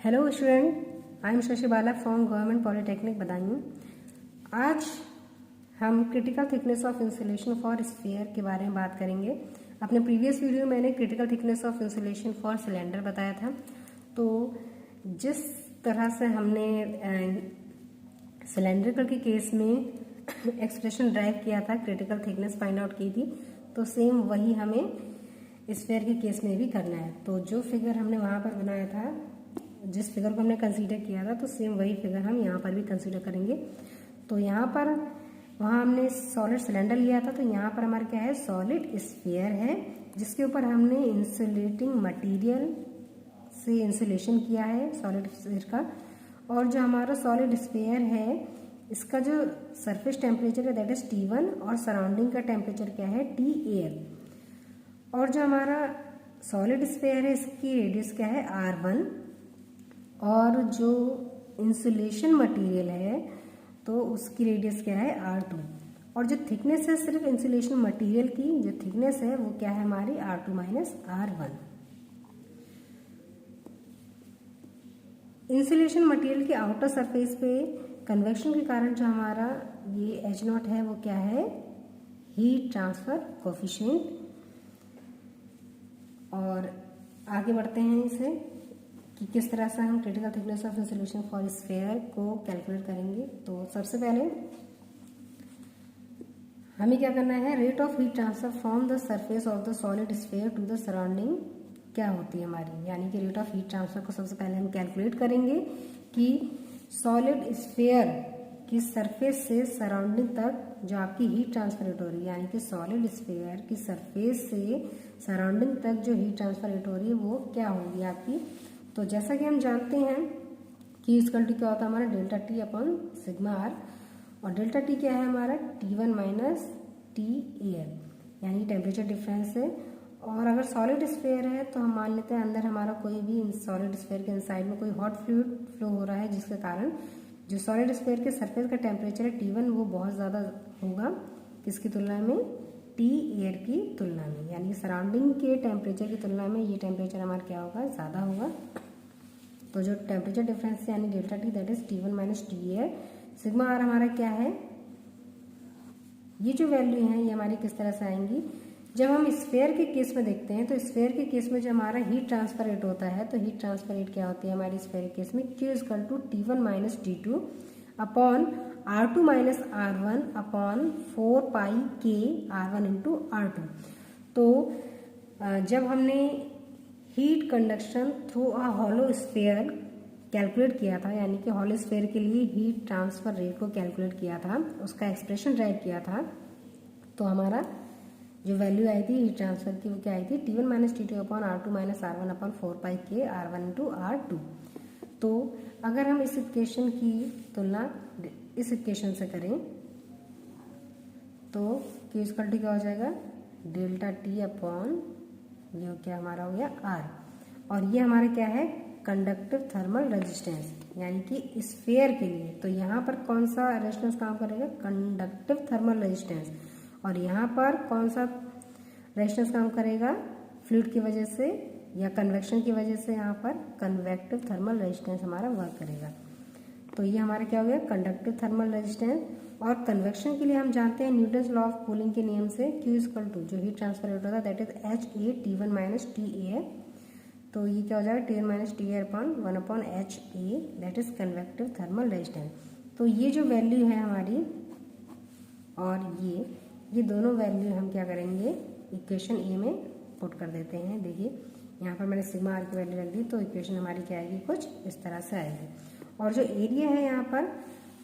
Hello student, I am Shashi Bala from government polytechnic Budaun. आज हम critical thickness of insulation for sphere के बारे में बात करेंगे। अपने प्रीवियस वीडियो में मैंने critical thickness of insulation for cylinder बताया था। तो जिस तरह से हमने सिलेंड्रिकल के केस में एक्सप्रेशन ड्राइव किया था, क्रिटिकल थिकनेस फाइंड आउट की थी, तो सेम वही हमें स्फीयर के केस में भी करना है। तो जो फिगर हमने वहाँ पर बनाया था, जिस फिगर को हमने कंसीडर किया था, तो सेम वही फिगर हम यहाँ पर भी कंसीडर करेंगे। तो यहाँ पर वहाँ हमने सॉलिड सिलेंडर लिया था, तो यहाँ पर हमारा क्या है, सॉलिड स्फीयर है, जिसके ऊपर हमने इंसुलेटिंग मटेरियल से इंसुलेशन किया है सॉलिड स्फीयर का। और जो हमारा सॉलिड स्फीयर है, इसका जो सरफेस टेम्परेचर है दैट इज T1 और सराउंडिंग का टेम्परेचर क्या है, TA। और जो हमारा सॉलिड स्फीयर है, इसकी रेडियस क्या है, R1। और जो इंसुलेशन मटेरियल है तो उसकी रेडियस क्या है, R2। और जो थिकनेस है सिर्फ इंसुलेशन मटेरियल की जो थिकनेस है वो क्या है हमारी, R2 minus R1। Insulation material के आउटर सरफेस पे कन्वेक्शन के कारण जो हमारा ये H0 है वो क्या है, हीट ट्रांसफर कोफिशिएंट। और आगे बढ़ते हैं इसे कि किस तरह से हम critical thickness of insulation for sphere को कैलकुलेट करेंगे। तो सबसे पहले हमें क्या करना है, rate of heat transfer from the surface of the solid sphere to the surrounding क्या होती है हमारी, यानी कि रेट ऑफ हीट ट्रांसफर को सबसे पहले हम कैलकुलेट करेंगे कि सॉलिड स्फीयर की सरफेस से सराउंडिंग तक जो आपकी हीट ट्रांसफर रेट हो रही है, यानी कि सॉलिड स्फीयर की सरफेस से सराउंडिंग तक जो हीट ट्रांसफर रेट हो रही है वो क्या होगी आपकी। तो जैसा कि हम जानते हैं कि इसकल टू क्या होता है हमारा, delta T upon sigma R. और डेल्टा टी क्या है हमारा, T1 माइनस TA, यानी टेम्परेचर डिफरेंस है। और अगर सॉलिड स्फीयर है तो हम मान लेते हैं अंदर हमारा कोई भी सॉलिड स्फीयर के इनसाइड में कोई हॉट फ्लूइड फ्लो हो रहा है, जिसके कारण जो सॉलिड स्फीयर के सरफेस का टेम्परेचर है T1 वो बहुत ज़्यादा होगा किसकी तुलना में, टी एयर की तुलना में, यानी सराउंडिंग के टेम्परेचर की तुलना में ये टेम्परेचर हमारा क्या होगा, ज़्यादा होगा। तो जो टेम्परेचर डिफरेंस यानी delta T that is T1 minus TA। Sigma R हमारा क्या है, ये जो वैल्यू है ये हमारी किस तरह से आएंगी, जब हम स्फीयर के केस में देखते हैं तो स्फीयर के केस में जो हमारा हीट ट्रांसफर रेट होता है, तो हीट ट्रांसफर रेट क्या होती है हमारी स्फीयर के केस में, Q equal to T1 minus T2 upon R2 minus R1 upon 4 pi K R1 into R2। तो जब हमने heat conduction through a hollow sphere calculate किया था, यानी कि हॉलो स्फीयर के लिए हीट ट्रांसफर रेट को कैलकुलेट किया था, उसका एक्सप्रेशन ड्राइव किया था, तो हमारा जो वैल्यू आई थी हीट ट्रांसफर की वो क्या आई थी, T1 minus T2 upon R2 minus R1 upon 4 pi K R1 into R2। तो अगर हम इस इक्वेशन की तुलना इस इक्वेशन से करें तो Q इक्वल टू क्या हो जाएगा, डेल्टा टी अपॉन ये क्या हमारा हो गया R। और ये हमारा क्या है, कंडक्टिव थर्मल रेजिस्टेंस, यानी कि स्फीयर के लिए। तो यहाँ पर कौन सा रेजिस्टेंस काम करेगा, कंडक्टिव थर्मल रेजिस्टेंस। और यहाँ पर कौन सा रेजिस्टेंस काम करेगा, फ्लूइड की वजह से या कन्वेक्शन की वजह से, यहाँ पर कन्वेक्टिव थर्मल रेजिस्टेंस हमारा वर्क करेगा। तो ये हमारा क्या हो गया, कंडक्टिव थर्मल रेजिस्टेंस। और कन्वेक्शन के लिए हम जानते हैं न्यूटन्स लॉ ऑफ कूलिंग के नियम से Q इक्वल टू जो हीट ट्रांसफर रेट होता है that is HA T1 minus TA। तो ये क्या हो जाएगा, T1 minus TA upon 1 upon HA that is convective thermal resistance. तो ये जो वैल्यू है हमारी और ये दोनों वैल्यू हम क्या करेंगे, इक्वेशन ए में पुट कर देते हैं। देखिए यहाँ पर मैंने सिग्मा आर की वैल्यू रख दी, तो इक्वेशन हमारी क्या आएगी, कुछ इस तरह से आएगी। और जो एरिया है यहाँ पर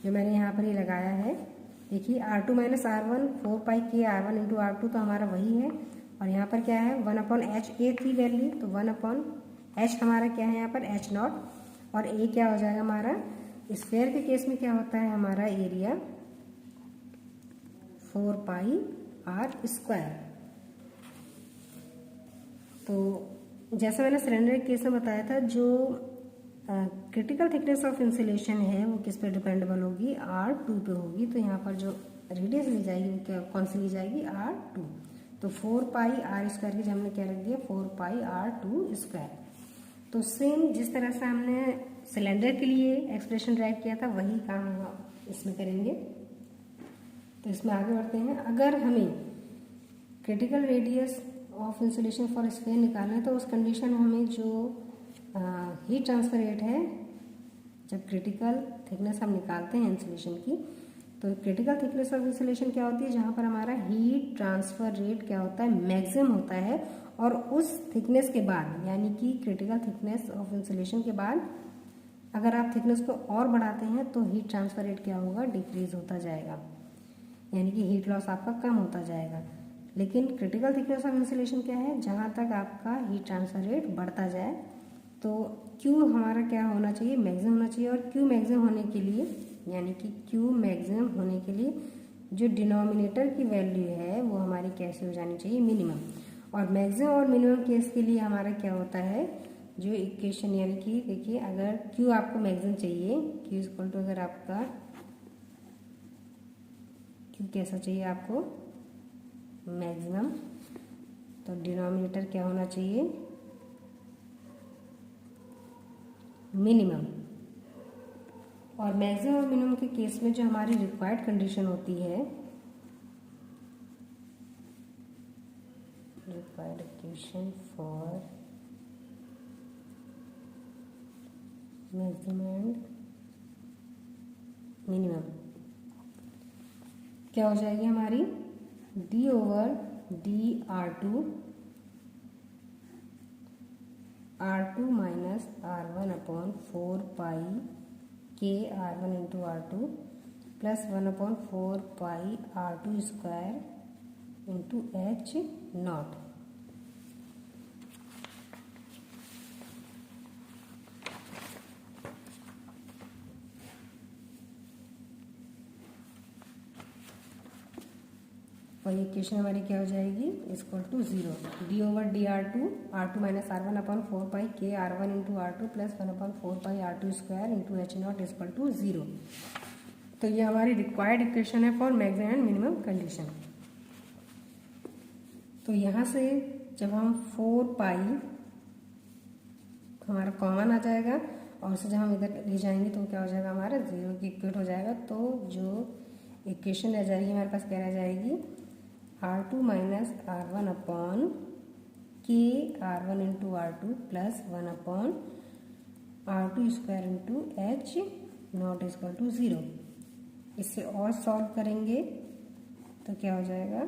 जो मैंने यहाँ पर ये लगाया है, देखिए R2 minus R1 4 pi K R1 into R2, तो हमारा वही है। और यहाँ पर क्या है, 1 अपॉन HA थी वैल्यू, तो 1 अपॉन H हमारा क्या है यहाँ पर H0। और A क्या हो जाएगा हमारा, स्फीयर के केस में क्या होता है हमारा एरिया 4 पाई R स्क्वायर। तो जैसा मैंने सिलेंडर के केस में बताया था, जो क्रिटिकल थिकनेस ऑफ इंसुलेशन है वो किस पे डिपेंडेबल होगी, R2 पे होगी। तो यहाँ पर जो रेडियस ली जाएगी वो क्या, कौन सी ली जाएगी, R2। तो 4 पाई R स्क्वायर की हमने क्या रख दिया, 4 पाई R2 स्क्वायर। तो सेम जिस तरह से हमने सिलेंडर के लिए एक्सप्रेशन ड्राइव किया था वही काम हम इसमें करेंगे। तो इसमें आगे बढ़ते हैं। अगर हमें critical radius of insulation for sphere निकालना है तो उस कंडीशन में हमें जो हीट ट्रांसफर रेट है, जब क्रिटिकल थिकनेस हम निकालते हैं इंसुलेशन की, तो क्रिटिकल थिकनेस ऑफ इंसुलेशन क्या होती है, जहाँ पर हमारा हीट ट्रांसफर रेट क्या होता है, मैक्सिमम होता है। और उस थिकनेस के बाद, यानी कि क्रिटिकल थिकनेस ऑफ इंसुलेशन के बाद अगर आप थिकनेस को और बढ़ाते हैं तो हीट ट्रांसफर रेट क्या होगा, डिक्रीज होता जाएगा, यानी कि हीट लॉस आपका कम होता जाएगा। लेकिन क्रिटिकल थिकनेस ऑफ इंसुलेशन क्या है, जहाँ तक आपका हीट ट्रांसफर रेट बढ़ता जाए। तो क्यू हमारा क्या होना चाहिए, मैक्सिमम होना चाहिए। और क्यू मैक्सिमम होने के लिए, यानी कि क्यू मैक्सिमम होने के लिए जो डिनोमिनेटर की वैल्यू है वो हमारी कैसे हो जानी चाहिए, मिनिमम। और मैक्सिमम और मिनिमम केस के लिए हमारा क्या होता है, जो इक्वेशन, यानी कि देखिए अगर क्यू आपको मैक्सिमम चाहिए, क्यू इक्वल टू, अगर आपका क्यू कैसा चाहिए आपको, मैक्सिमम, तो डिनोमिनेटर क्या होना चाहिए, मिनिमम। और मैक्सिमम और मिनिमम के केस में जो हमारी रिक्वायर्ड कंडीशन होती है, required equation for maximum and minimum क्या हो जाएगी हमारी, D over D R2 minus R1 upon 4 pi K R1 into R2 plus 1 upon 4 pi R2 square into H naught. और ये इक्वेशन हमारी क्या हो जाएगी, equal to 0, D over D R2 minus R1 upon 4 pi K R1 into R2 plus 1 upon 4 pi R2 square into H naught equal to 0। तो ये हमारी required equation है for maximum and minimum condition. तो यहाँ से जब हम 4 पाई हमारा कॉमन आ जाएगा और उसे जब हम इधर ले जाएंगे तो क्या हो जाएगा, हमारा 0 की इक्वेट हो जाएगा। तो जो इक्वेशन रह जाएगी हमारे पास, क्या रह जाएगी, R2 minus R1 upon K R1 into R2 plus 1 upon R2 square into H naught equal to 0। इससे और सॉल्व करेंगे तो क्या हो जाएगा,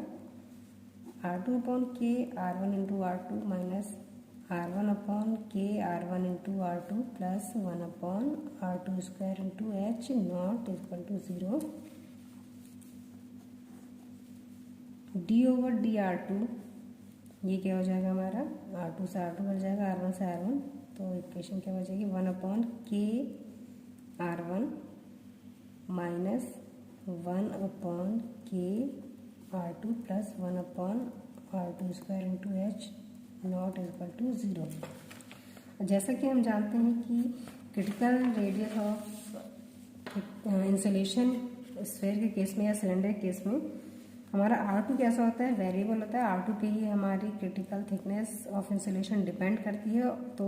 R2 upon K R1 into R2 minus R1 upon K R1 into R2 plus 1 upon R2 square into H naught equal to 0। D over D R2, ये क्या हो जाएगा हमारा, R2 से R2 कट जाएगा, R1 से R1, तो equation क्या हो जाएगी, 1 upon K R1 minus 1 upon K R2 plus 1 upon R2 square into H naught equal to 0। जैसा कि हम जानते हैं कि critical radius of insulation sphere के केस में या सिलेंडर के केस में हमारा R2 कैसा होता है, वेरिएबल होता है। R2 पे ही हमारी critical thickness of insulation depend करती है। तो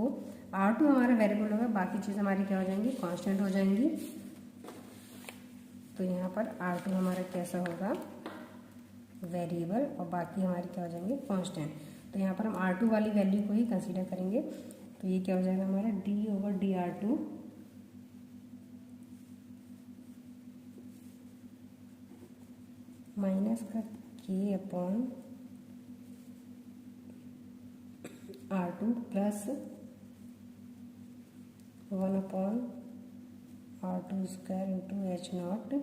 R2 हमारा वेरिएबल होगा, बाकी चीज़ हमारी क्या हो जाएंगी, कांस्टेंट हो जाएंगी। तो यहाँ पर R2 हमारा कैसा होगा, वेरिएबल, और बाकी हमारी क्या हो जाएंगे, कांस्टेंट। तो यहाँ पर हम R2 वाली वैल्यू को ही कंसीडर करेंगे। तो ये क्या हो जाएगा हमारा, D over D R2 minus का के upon R2 plus 1 upon R2 square into H not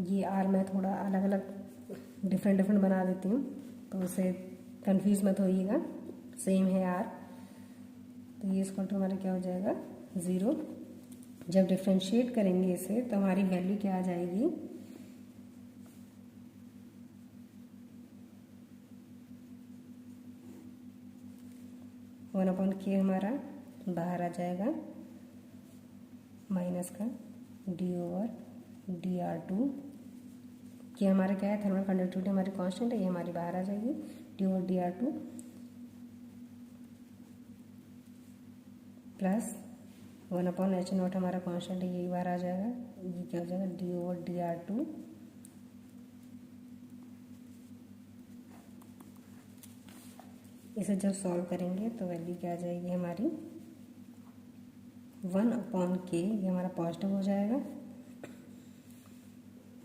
ये R मैं थोड़ा अलग अलग डिफरेंट बना देती हूँ तो उसे कंफ्यूज मत होइएगा, सेम है R। तो ये इसको हमारा क्या हो जाएगा, 0। जब डिफ्रेंशिएट करेंगे इसे तो हमारी वैल्यू क्या आ जाएगी, वन अपॉन के हमारा बाहर आ जाएगा, माइनस का डी ओवर dr2 ये हमारा क्या है, थर्मल कंडक्टिविटी हमारी कांस्टेंट है, ये हमारी बाहर आ जाएगी, dr2 प्लस 1/h0 हमारा कांस्टेंट है, यही बाहर आ जाएगा, ये क्या हो जाएगा dr2 इसे जब सॉल्व करेंगे तो वैल्यू क्या आ जाएगी हमारी 1/k, ये हमारा पॉजिटिव हो जाएगा,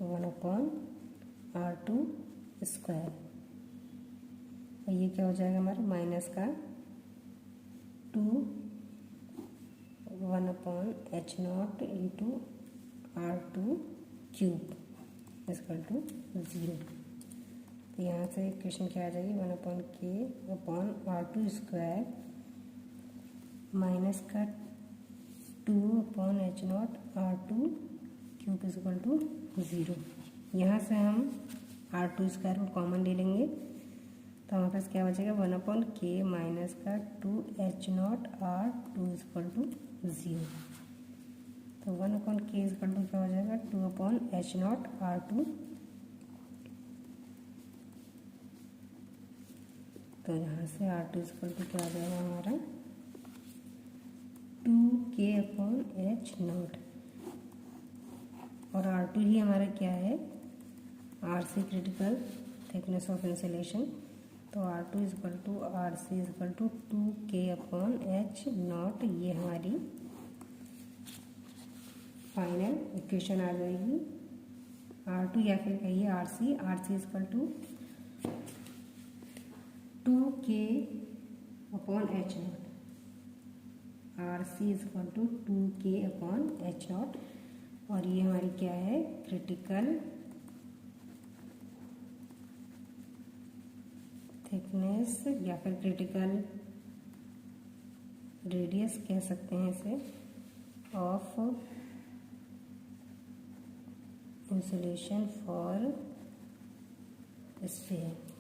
1/r2 स्क्वायर, और ये क्या हो जाएगा हमारा माइनस का 2 1/h0 into r2 cube equal to 0। तो यहाँ से इक्वेशन क्या आ जाएगी 1/k/r2 स्क्वायर माइनस का 2/h0 r2 cube equal to 0। यहाँ से हम r2 स्क्वायर को कॉमन ले लेंगे तो हमारे पास क्या बचेगा 1/k माइनस का 2h0 r2 इक्वल टू 0। तो 1/k इक्वल टू क्या हो जाएगा 2/h0 r2। तो यहाँ से r2 इक्वल टू क्या आ जाएगा हमारा 2k/h0, और r2 ही हमारा क्या है RC critical thickness of insulation. तो r2 equal to RC equal to 2k/h0, ये हमारी फाइनल इक्वेशन आ जाएगी। r2 या फिर कहिए RC equal to 2k/h0, RC equal to 2k/h0, और ये हमारी क्या है क्रिटिकल थिकनेस या फिर क्रिटिकल रेडियस कह सकते हैं इसे ऑफ इंसुलेशन फॉर स्फीयर।